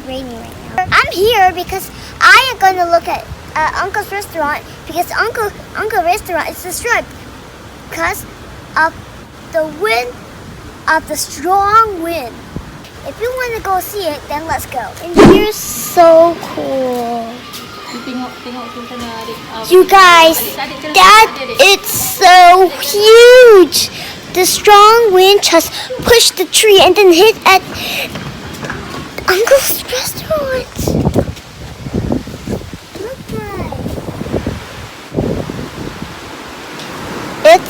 raining right now. I'm here because I am going to look at Uncle's restaurant because Uncle restaurant is destroyed because of the wind, of the strong wind. If you want to go see it, then let's go. And here's so cool. You guys, that it's so huge. The strong wind just pushed the tree and then hit at Uncle's restaurant. Look at it.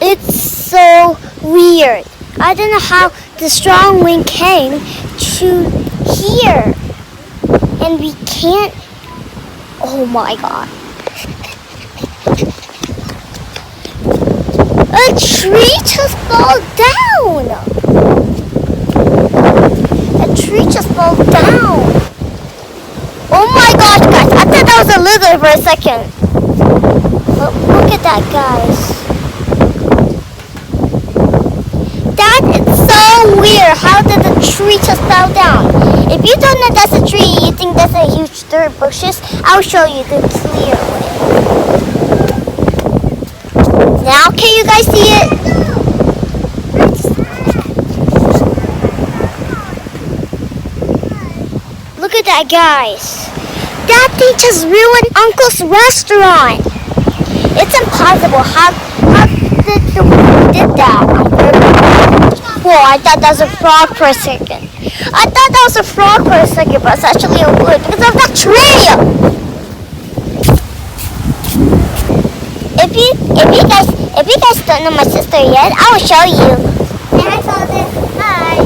It's so weird. I don't know how the strong wind came to here. And we can't. Oh my god. A tree just fell down. A tree just fell down. Oh my gosh, guys. I thought that was a lizard for a second. But look at that, guys. That is so weird. How did the tree just fall down? If you don't know that's a tree, you think that's a huge dirt bushes, I'll show you the clear way. Now, can you guys see it? Look at that, guys. That thing just ruined Uncle's restaurant. It's impossible. How did the wind did that? Whoa, I thought that was a frog for a second. I thought that was a frog for a second, but it's actually a wood because of that tree. If you guys don't know my sister yet, I will show you. And I called it. Hi.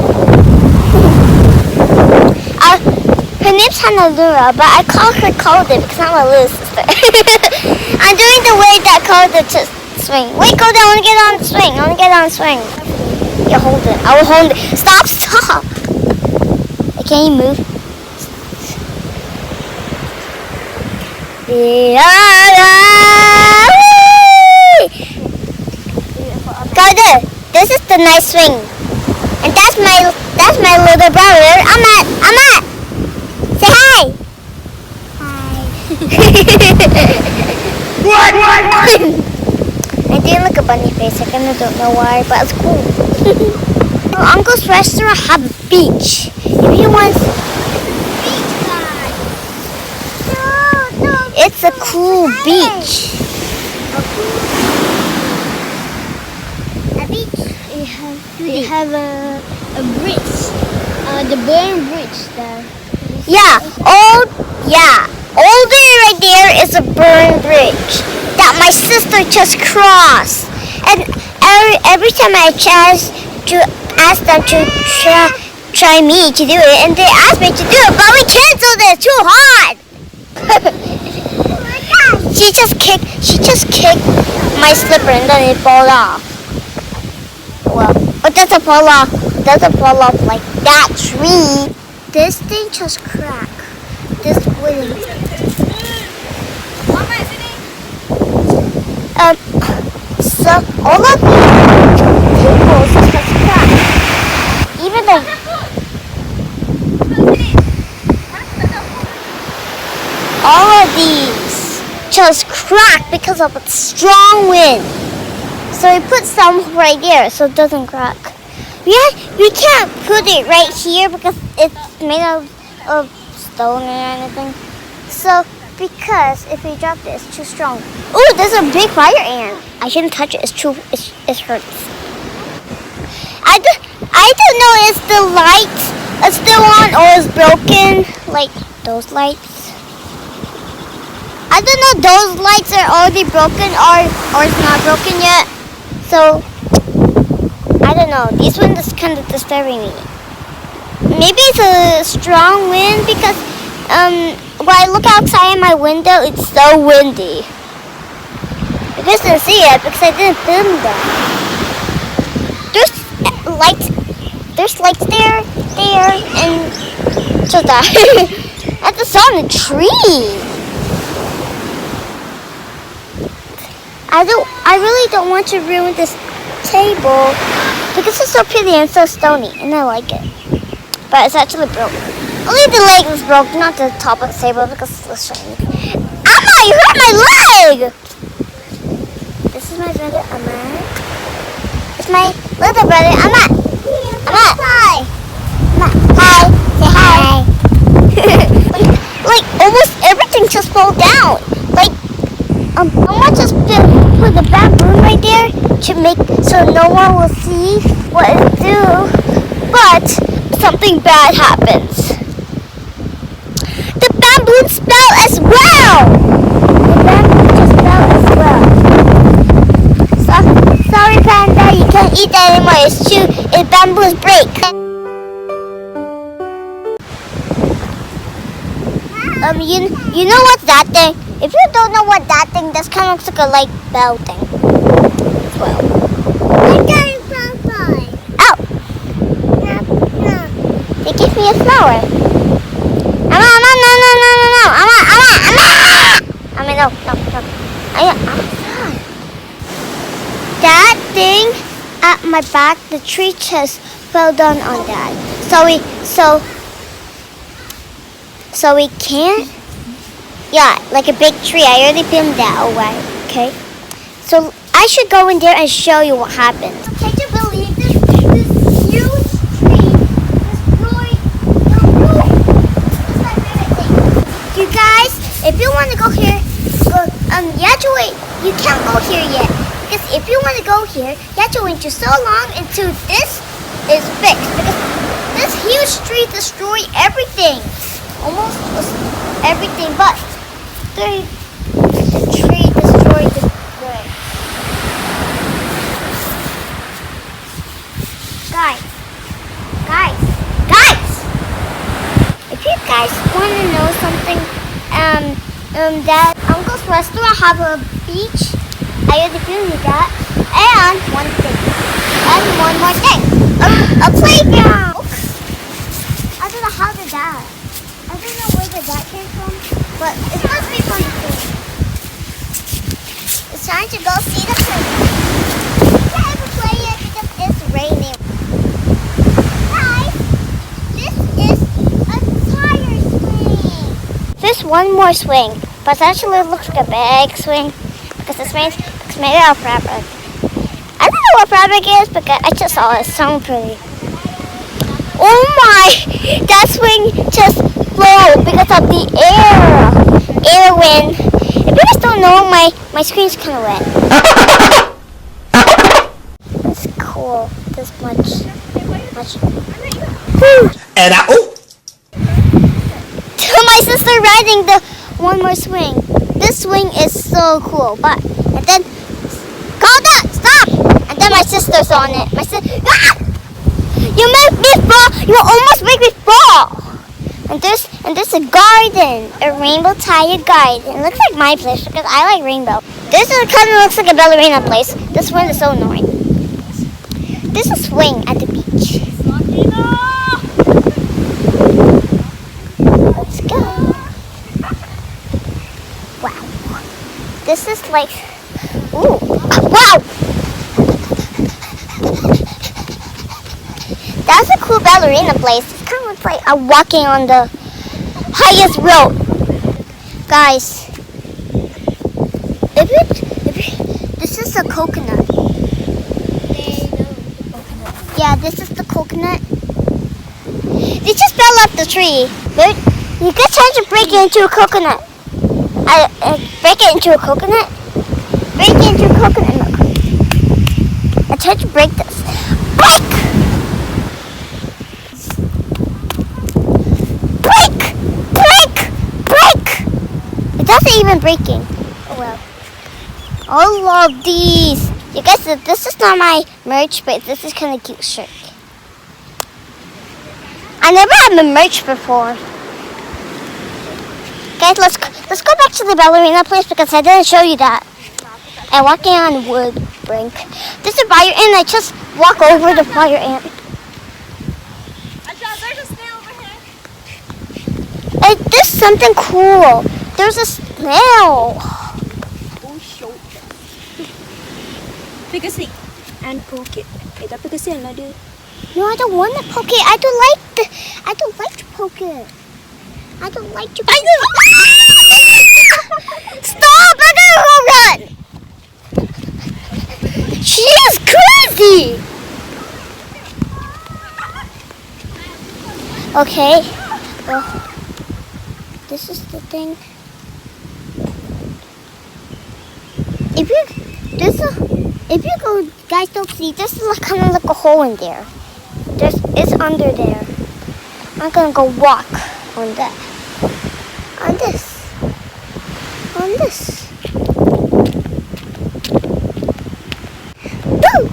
Her name's Hanalura, but I call her Calder because I'm a little sister. I'm doing the way that Calder to swing. Wait, Calder, I want to get on the swing. I want to get on the swing. You hold it. I will hold it. Stop! Can you move? Calder, this is the nice swing, and that's my little brother. Amat. Say hi. Hi. What? I didn't look a bunny face. I kind of don't know why, but it's cool. Uncle's restaurant have a beach. If you want beach guys. No, it's a cool beach. A beach. We have a bridge. The burn bridge there. Yeah. All there right there is a burn bridge that my sister just crossed. And every time I chance to ask them to try me to do it, and they asked me to do it, but we canceled it. Too hard. She just kicked my slipper and then it fall off. Well, it doesn't fall off. It doesn't fall off like that tree. This thing just cracked. This wooden. So all of the tables just cracked. Even all of these just cracked because of a strong wind. So we put some right there so it doesn't crack. We can't put it right here because it's made of stone or anything. So because if we drop it, it's too strong. Oh, there's a big fire ant. I shouldn't touch it. It hurts. I don't know if the light is still on or is broken. Like those lights. I don't know. Those lights are already broken or it's not broken yet. So I don't know. This one is kind of disturbing me. Maybe it's a strong wind because when I look outside my window, it's so windy. You guys didn't see it because I didn't film that. There's lights there, and just that. I just saw on the tree. I really don't want to ruin this table because it's so pretty and so stony, and I like it. but it's actually broke. Only the leg was broke, not the top of the table because it was shiny. Amma, you hurt my leg! This is my brother, Amma. It's my little brother, Amma. Amma. Hi. Amma. Hi. Say hi. Like almost everything just fell down. Like Amma just put the bamboo right there to make so no one will see what it do. But something bad happens. The bamboo fell as well. The bamboo just fell as well. Sorry, Panda, you can't eat that anymore. It's too. Bamboos break. You know what's that thing? If you don't know what that thing, that kind of looks like a like bell thing. Well. I got a flower. Oh. No. They give me a flower. Amma, no. Amma. No. That thing at my back, the tree just fell down on that. So we can't. Yeah, like a big tree. I already pinned that away. Okay. So I should go in there and show you what happened. Can you believe this huge tree destroyed the roof? It's like everything. You guys, if you want to go here, you have to wait. You can't go here yet because if you want to go here, you have to wait so long until this is fixed. Because this huge tree destroyed everything. Almost everything, but the tree destroyed the wood. Guys! If you guys want to know something, that Uncle's restaurant have a beach. I already told you that. And one more thing. A playground. I don't know how did that. I don't know where that came from, but it must be from the pool. It's time to go see the playground. We can't even play it because it's raining. Guys, this is a tire swing. There's one more swing, but it actually looks like a big swing because it's made out of fabric. I don't know what fabric is, but I just saw it. It's so pretty. Oh my! That swing just flew because of the air wind. If you guys don't know, my screen's kind of wet. It's cool. This much. And My sister riding the one more swing. This swing is so cool, and then call that stop. And then my sister's on it. My sister. Ah! You make me fall! You almost make me fall! And there's a garden, a rainbow tire garden. It looks like my place because I like rainbow. This is kind of looks like a ballerina place. This one is so annoying. This is a swing at the beach. Let's go. Wow. This is like, ooh, wow! That's a cool ballerina place. It's kind of like I'm walking on the highest road. Guys, this is a coconut. Yeah, this is the coconut. It just fell off the tree. You can try to break it into a coconut. Break it into a coconut. Break it into a coconut. Look. I tried to break this. Break! It doesn't even breaking. Oh well. All of these. You guys, this is not my merch, but this is kind of cute shirt. I never had a merch before. Guys, let's go back to the ballerina place because I didn't show you that. I'm walking on wood brink. There's a fire ant. I just walk over the fire ant. There's a snail over here. There's something cool. There's a snail. Oh, shit. Pick a seat and poke it. Ita pick a seat na do. No, I don't want to poke it. I don't like to poke it. I don't like to poke it. Stop! I'm gonna go run! She is crazy! Okay. Well, this is the thing. If you go, guys don't see, this is like, kind of like a hole in there. It's under there. I'm gonna go walk on that. On this. On this. Boo!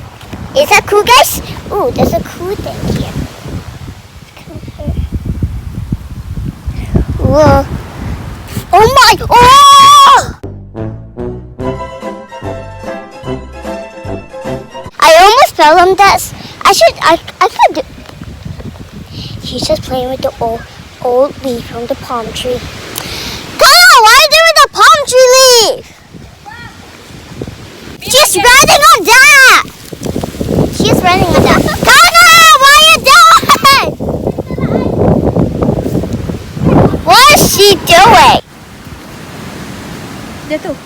Is that cool, guys? Ooh, there's a cool thing here. Come here. Whoa. Oh my! Oh! I almost fell on that. I could do. He's just playing with the old leaf from the palm tree. Kyle, why are you doing the palm tree leaf? She's running on that. She's running on that. Kyle, what are you doing? What is she doing? Jatuh.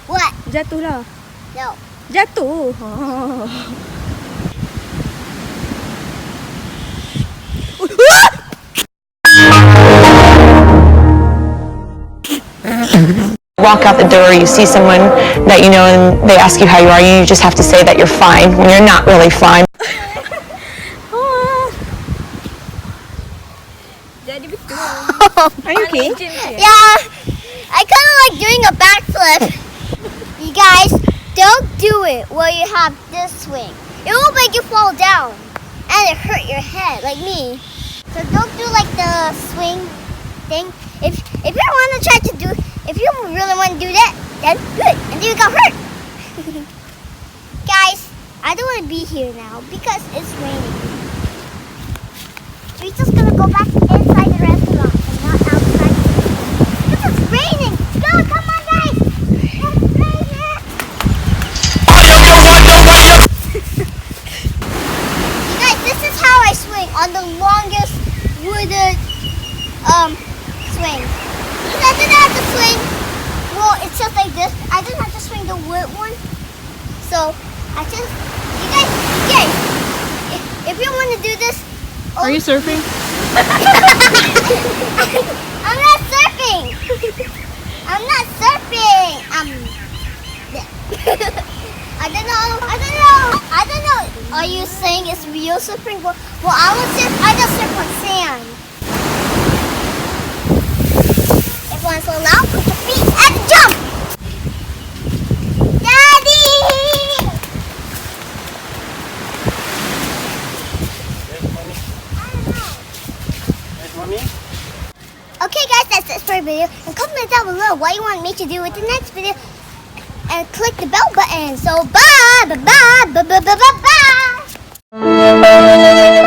What? Jatuh lah. No. Jatuh. Walk out the door, you see someone that you know and they ask you how you are, you just have to say that you're fine when you're not really fine. Jadi betul. Are you okay? Yeah. I kind of like doing a backflip. You guys, don't do it while you have this swing. It will make you fall down and it hurt your head like me. So don't do like the swing thing. If you want to try to do, if you really want to do that, then good. And then you got hurt. Guys, I don't want to be here now because it's raining. We're just gonna go back inside the restaurant and not outside. Because it's raining. Go, come on, guys. It's raining. You guys, this is how I swing on the longest wooded swing. Because I didn't have to swing. Well, it's just like this. I didn't have to swing the wood one. So I just, you guys, if you want to do this. Are you surfing? I'm not surfing. I'm not surfing. I don't know. Are you saying it's real surfing? Well, I would surf. I just surf on sand. If one's allowed, put your feet and jump. Daddy. Okay guys, that's it for the video. And comment down below what you want me to do with the next video. And click the bell button. So bye, bye, bye, bye, bye, bye, bye.